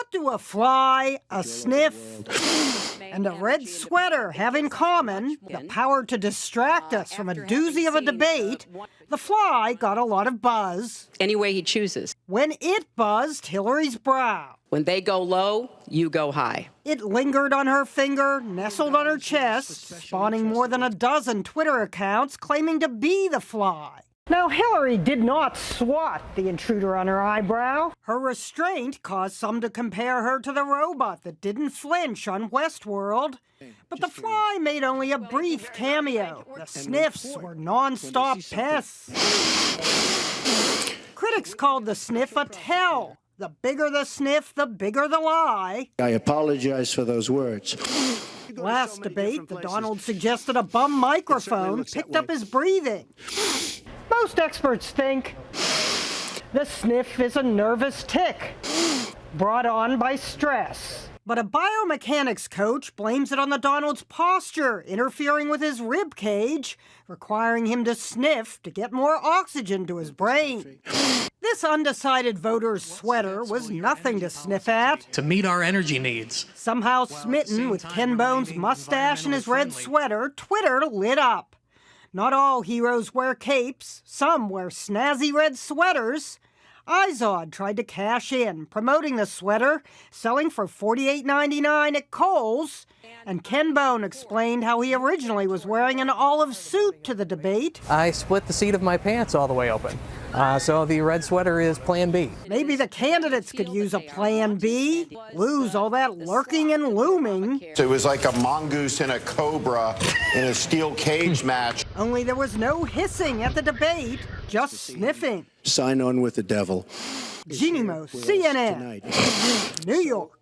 What do a fly, a sniff, and a red sweater have in common? The power to distract us from a doozy of a debate. The fly got a lot of buzz. Any way he chooses. When it buzzed Hillary's brow. When they go low, you go high. It lingered on her finger, nestled on her chest, spawning more than a dozen Twitter accounts claiming to be the fly. Now, Hillary did not swat the intruder on her eyebrow. Her restraint caused some to compare her to the robot that didn't flinch on Westworld. But the fly made only a brief cameo. The sniffs were non-stop pests. Critics called the sniff a tell. The bigger the sniff, the bigger the lie. I apologize for those words. Last debate, the Donald suggested a bum microphone picked up his breathing. Most experts think the sniff is a nervous tic brought on by stress. But a biomechanics coach blames it on the Donald's posture, interfering with his rib cage, requiring him to sniff to get more oxygen to his brain. This undecided voter's sweater was nothing to sniff at. To meet our energy needs. Somehow smitten with Ken Bone's mustache and his red sweater, Twitter lit up. Not all heroes wear capes, some wear snazzy red sweaters. Izod tried to cash in, promoting the sweater, selling for $48.99 at Kohl's. And Ken Bone explained how he originally was wearing an olive suit to the debate. I split the seat of my pants all the way open. So the red sweater is plan B. Maybe the candidates could use a plan B, lose all that lurking and looming. It was like a mongoose and a cobra in a steel cage match. Only there was no hissing at the debate, just sniffing. Sign on with the devil. Jeannie Mo, CNN, New York.